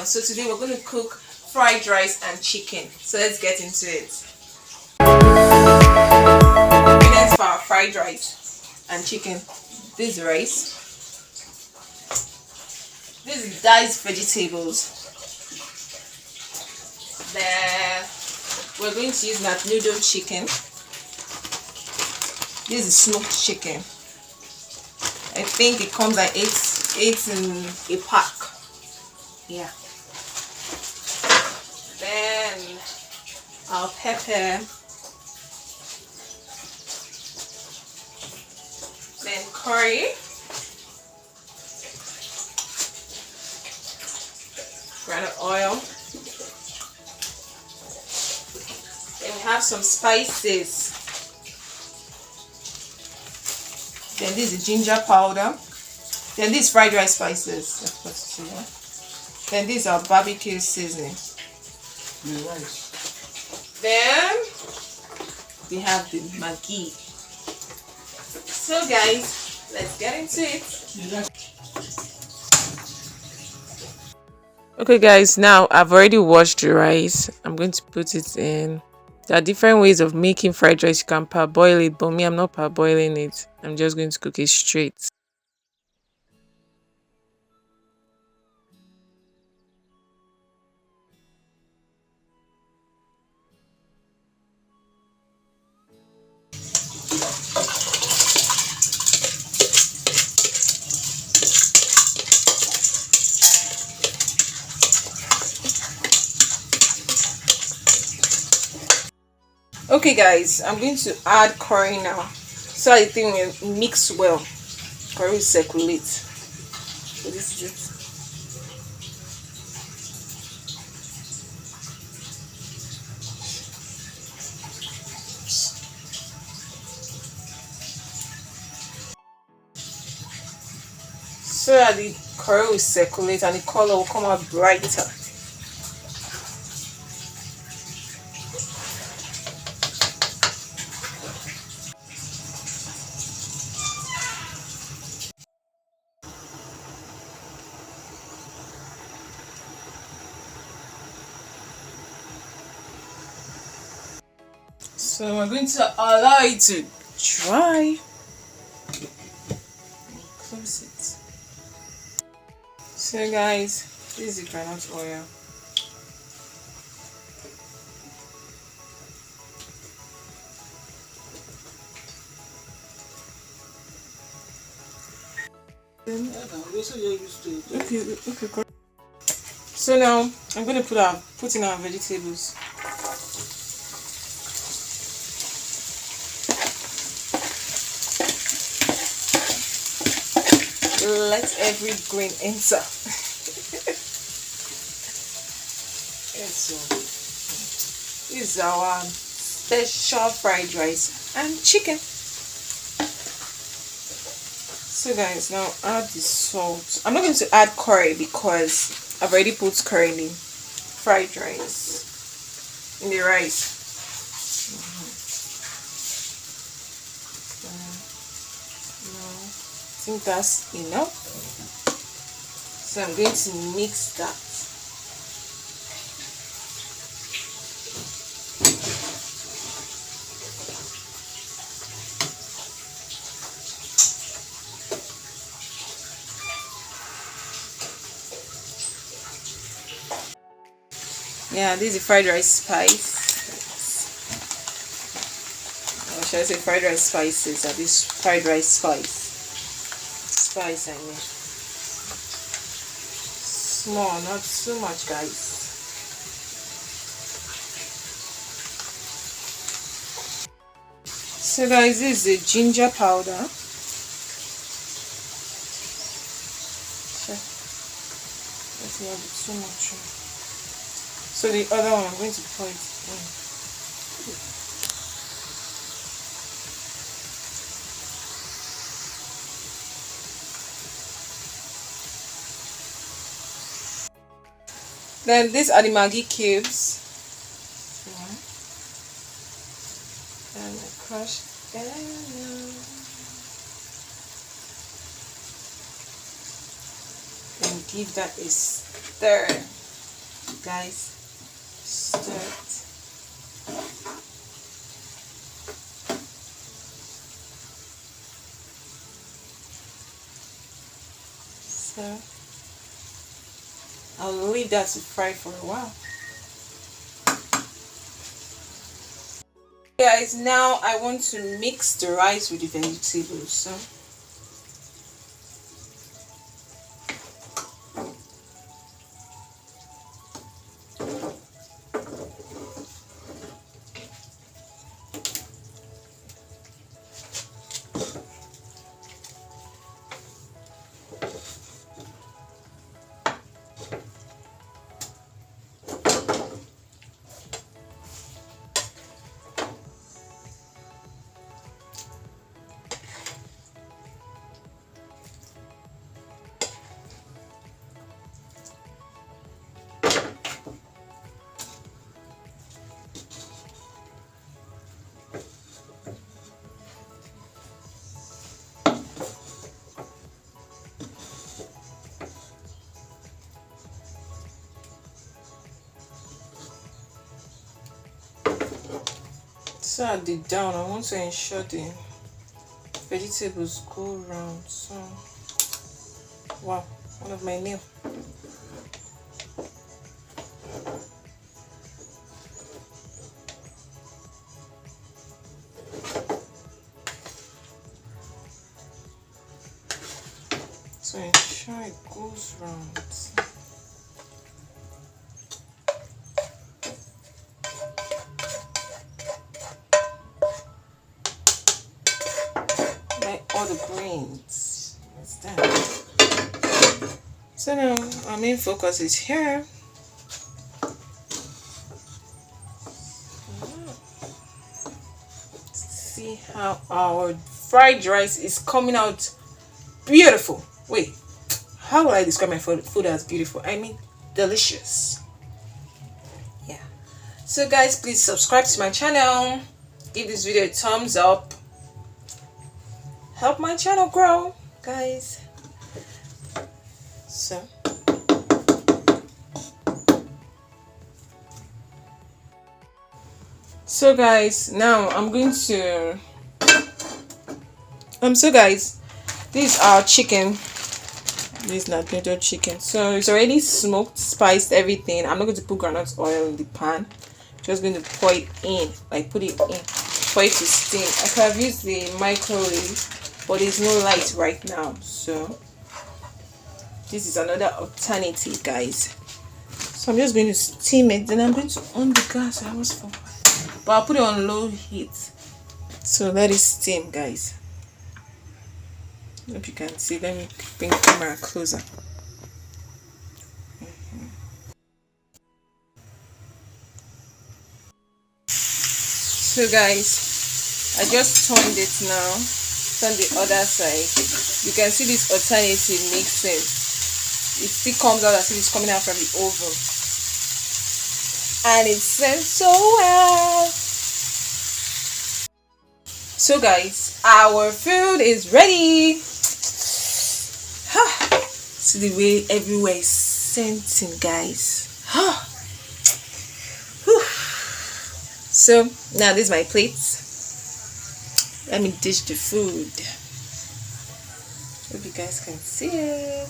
channel. So today we're going to cook fried rice and chicken. So let's get into it. Ingredients for our fried rice and chicken. This is rice. This is diced vegetables. Then we're going to use Natnudo chicken. This is smoked chicken. I think it comes at eight in a pack. Yeah. Then our pepper. Then curry. Granite oil. Then we have some spices. Then this is ginger powder. Then this fried rice spices. Then these are barbecue seasoning. Then we have the Maggi. So guys, let's get into it. Okay guys, now I've already washed the rice. I'm going to put it in. There are different ways of making fried rice. You can parboil it, but me, I'm not parboiling it. I'm just going to cook it straight. Okay guys, I'm going to add curry now. So I think we mix well. Curry will circulate. So this is it. So that the curry will circulate and the color will come out brighter. So we're going to allow it to dry. Close it. So guys, this is the granite oil. Okay. So now I'm going to put in our vegetables. Let every grain enter. So this is our special fried rice and chicken. So guys, now add the salt. I'm not going to add curry because I've already put curry in the fried rice, in the rice. I think that's enough. So I'm going to mix that. Yeah, this is the fried rice spice. Or should I say fried rice spices? Or this fried rice spice. Spice, I mean. Small, not so much, guys. So guys, this is the ginger powder. Let's not be too much. So the other one, I'm going to pour it in. Then these are the Maggi cubes. And I crush them. And give that a stir. guys. Stir it. So I'll leave that to fry for a while. Guys, now I want to mix the rice with the vegetables. So at the down, I want to ensure the vegetables go round. So, wow, one of my nails. So ensure it goes round. All the grains. What's that? So now our main focus is here. See how our fried rice is coming out beautiful. Wait, how will I describe my food as beautiful? I mean delicious. Yeah. So guys, please subscribe to my channel. Give this video a thumbs up. Help my channel grow, guys. So guys, now I'm going to so guys, this is our chicken. This is Natnudo chicken. So it's already smoked, spiced, everything. I'm not going to put groundnut oil in the pan. Just going to pour it in, like put it in for it to steam. I could have used the microwave, but there's no light right now, so this is another alternative, guys. So I'm just going to steam it, then I'm going to on the gas. I was forward, but I'll put it on low heat, so let it steam, guys. Hope you can see. Let me bring the camera closer. So guys, I just turned it now. On the other side, you can see this alternative mixing. It still comes out as if it's coming out from the oven, and it smells so well. So guys, our food is ready. See the way everywhere is scenting, guys. So now this is my plate. Let me dish the food. Hope you guys can see it.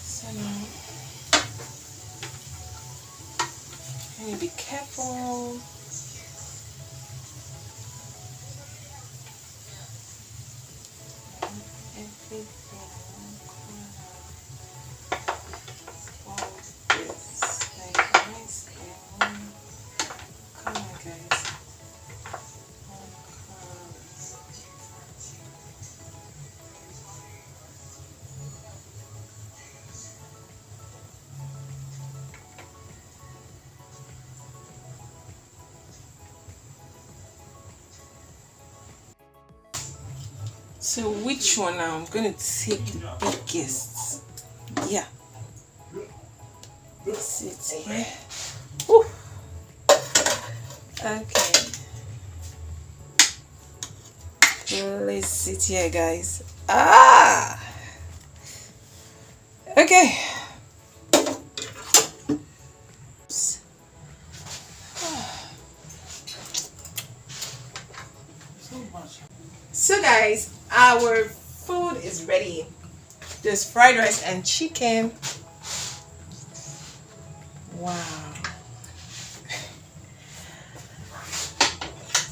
So now, let me be careful. So which one now? I'm going to take the biggest. Yeah. This is here. Woo. Okay. Place it here, guys. Okay. guys, our food is ready. There's fried rice and chicken. Wow.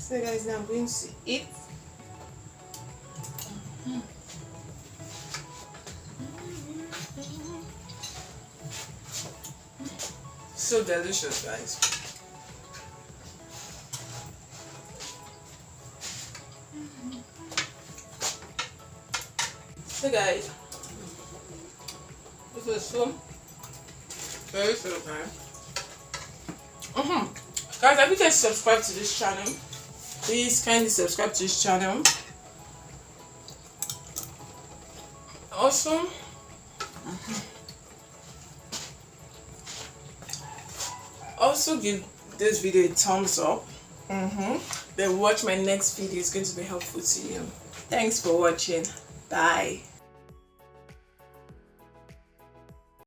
So guys, now I'm going to eat. So delicious, guys. So guys, this is so very so nice. Guys, have you guys subscribed to this channel? Please kindly subscribe to this channel. Also, give this video a thumbs up. Then watch my next video. It's going to be helpful to you. Thanks for watching. Bye.